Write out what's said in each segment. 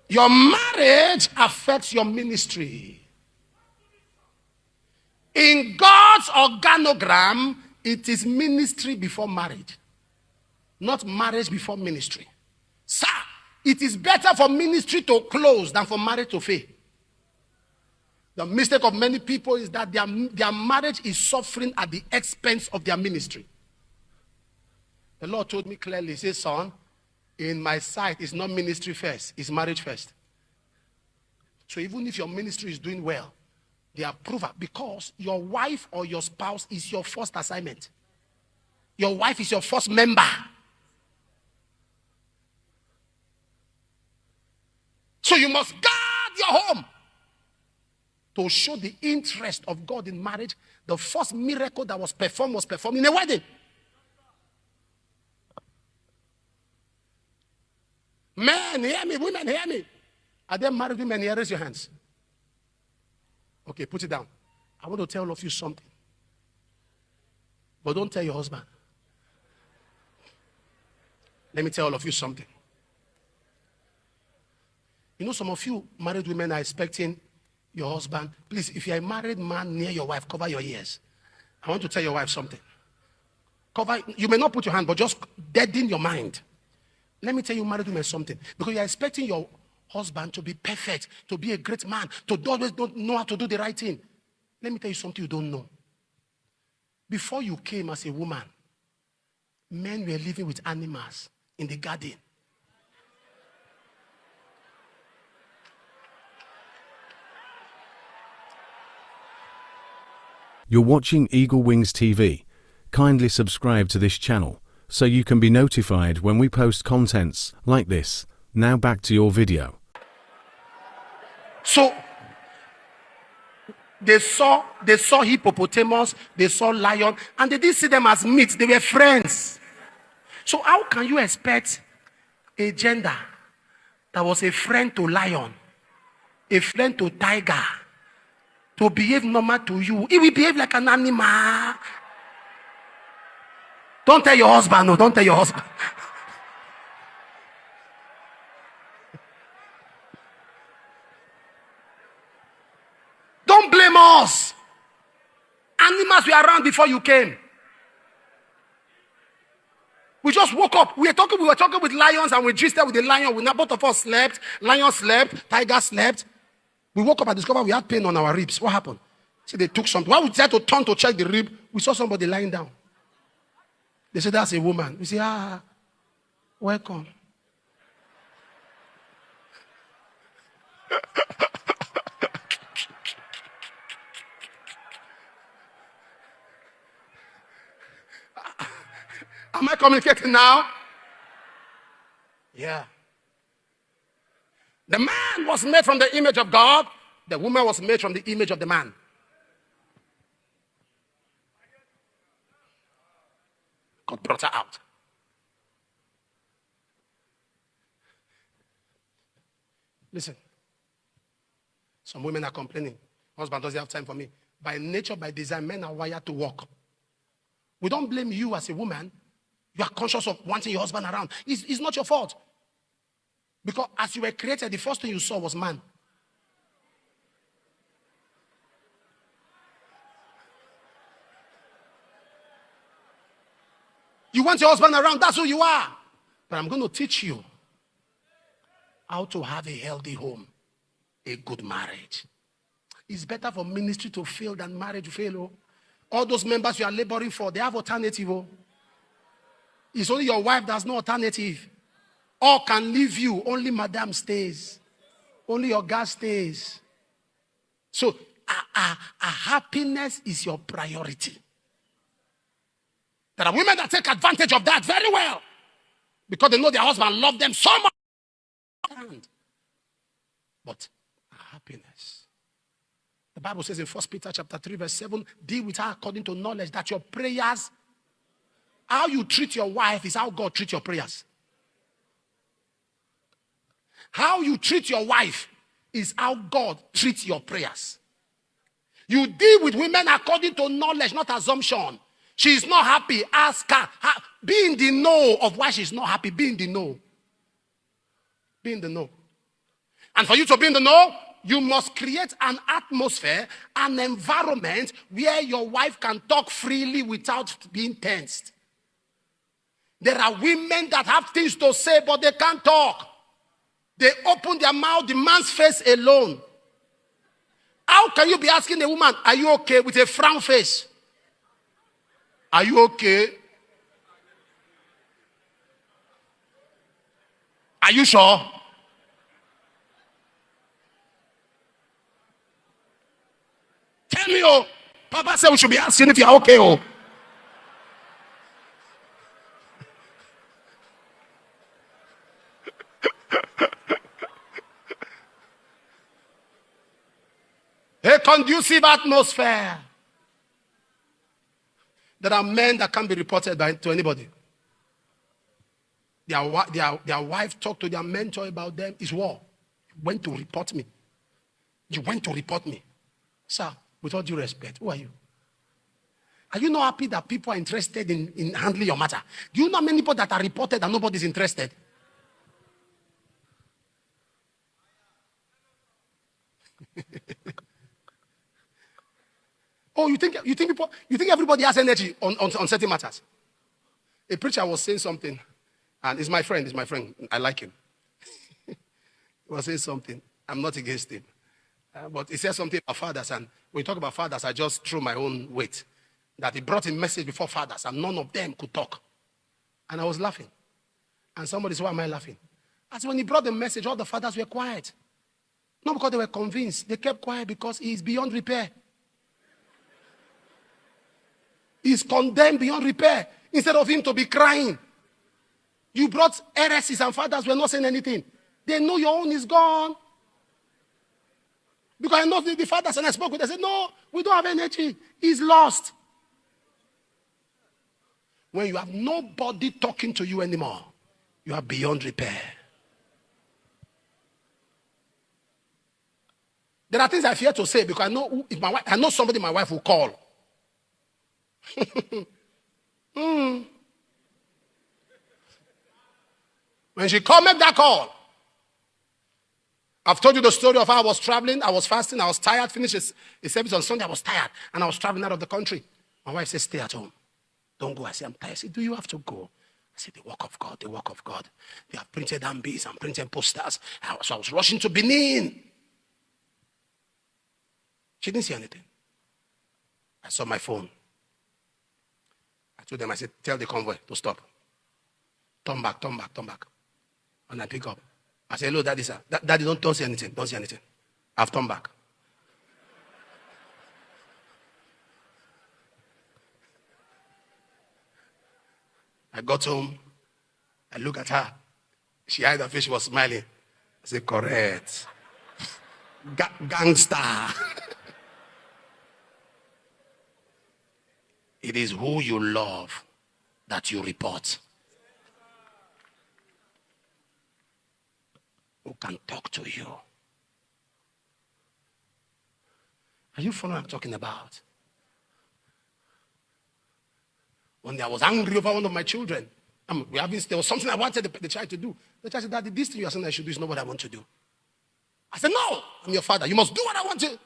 Your marriage affects your ministry. In God's organogram, it is ministry before marriage, not marriage before ministry. Sir, it is better for ministry to close than for marriage to fail. The mistake of many people is that their marriage is suffering at the expense of their ministry. The Lord told me clearly, he says, son, in my sight, it's not ministry first, it's marriage first. So even if your ministry is doing well, they approve it because your wife or your spouse is your first assignment. Your wife is your first member. So you must guard your home to show the interest of God in marriage. The first miracle that was performed in a wedding. Men, hear me. Women, hear me. Are there married women here? Raise your hands. Okay, put it down. I want to tell all of you something. But don't tell your husband. Let me tell all of you something. You know, some of you married women are expecting your husband. Please, if you're a married man near your wife, cover your ears. I want to tell your wife something. You may not put your hand, but just deaden your mind. Let me tell you, married women, something. Because you're expecting your husband to be perfect, to be a great man, to always don't know how to do the right thing. Let me tell you something you don't know. Before you came as a woman, men were living with animals in the garden. You're watching Eagle Wings TV. Kindly subscribe to this channel so you can be notified when we post contents like this. Now back to your video. So they saw hippopotamus, they saw lion, and they didn't see them as meat. They were friends. So how can you expect a gender that was a friend to lion, a friend to tiger, to behave normal to you? It will behave like an animal. Don't tell your husband. No, don't tell your husband. Don't blame us. Animals were around before you came. We just woke up. We were talking with lions, and we gisted with the lion. Both of us slept. Lion slept. Tiger slept. We woke up and discovered we had pain on our ribs. What happened? See, they took something. While we tried to turn to check the rib, we saw somebody lying down. They said, that's a woman. We say, welcome. Am I communicating now? Yeah. The man was made from the image of God. The woman was made from the image of the man. God brought her out. Listen. Some women are complaining. Husband doesn't have time for me. By nature, by design, men are wired to work. We don't blame you as a woman. You are conscious of wanting your husband around. It's not your fault. Because as you were created, the first thing you saw was man. You want your husband around, that's who you are. But I'm going to teach you how to have a healthy home, a good marriage. It's better for ministry to fail than marriage to fail. Oh. All those members you are laboring for, they have alternative. Oh. It's only your wife that's no alternative. All can leave you, only madam stays. Only your guy stays. So, happiness is your priority. There are women that take advantage of that very well because they know their husband loves them so much. But happiness. The Bible says in 1 Peter chapter 3 verse 7, deal with her according to knowledge that your prayers, how you treat your wife is how God treats your prayers. How you treat your wife is how God treats your prayers. You deal with women according to knowledge, not assumption. She's not happy. Ask her. Be in the know of why she's not happy. Be in the know. Be in the know. And for you to be in the know, you must create an atmosphere, an environment where your wife can talk freely without being tensed. There are women that have things to say, but they can't talk. They open their mouth, the man's face alone. How can you be asking a woman, are you okay, with a frown face? Are you okay? Are you sure? Tell me, oh. Papa said we should be asking if you're okay, oh. A conducive atmosphere. There are men that can't be reported to anybody. Their wife talked to their mentor about them. It's war. You went to report me. You went to report me. Sir, with all due respect, who are you? Are you not happy that people are interested in handling your matter? Do you know how many people that are reported and nobody's interested? Oh, you think everybody has energy on certain matters? A preacher was saying something, and he's my friend. I like him. He was saying something. I'm not against him. But he said something about fathers, and when you talk about fathers, I just threw my own weight. That he brought a message before fathers, and none of them could talk. And I was laughing. And somebody said, why am I laughing? I said, when he brought the message, all the fathers were quiet. Not because they were convinced. They kept quiet because he is beyond repair. He's condemned beyond repair. Instead of him to be crying. You brought heresies and fathers were not saying anything. They know your own is gone. Because I know the fathers, and I spoke with them, I said, no, we don't have energy. He's lost. When you have nobody talking to you anymore, you are beyond repair. There are things I fear to say because I know if I know somebody my wife will call. When she called, make that call. I've told you the story of how I was traveling, I was fasting, I was tired, finished a service on Sunday, I was tired, and I was traveling out of the country. My wife said, stay at home. Don't go. I said, I'm tired. I said, do you have to go? I said, the work of God, the work of God. They have printed ambis and printed posters. So I was rushing to Benin. She didn't see anything. I saw my phone. I told them, I said, tell the convoy to stop. Turn back. And I pick up. I said, hello, Daddy, sir. Daddy, don't say anything. Don't say anything. I've turned back. I got home. I look at her. She eyed her face. She was smiling. I said, correct. Gangster. It is who you love that you report. Who can talk to you? Are you following what I'm talking about? One day I was angry over one of my children. There was something I wanted the child to do. The child said, Daddy, this thing you are saying I should do is not what I want to do. I said, no, I'm your father. You must do what I want to.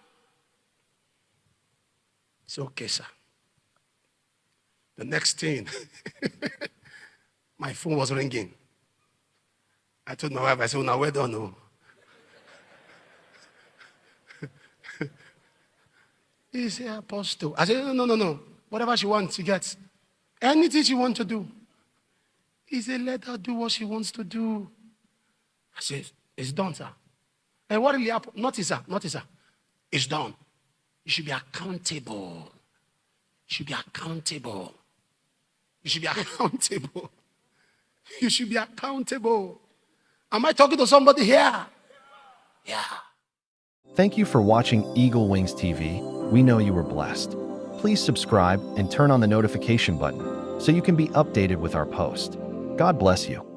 It's okay, sir. The next thing, my phone was ringing. I told my wife, I said, now we're done. No. He said, Apostle. I said, no. Whatever she wants, she gets. Anything she wants to do. He said, let her do what she wants to do. I said, it's done, sir. And what really happened? Notice, sir. It's done. You should be accountable. You should be accountable. You should be accountable. You should be accountable. Am I talking to somebody here? Yeah. Thank you for watching Eagle Wings TV. We know you were blessed. Please subscribe and turn on the notification button so you can be updated with our post. God bless you.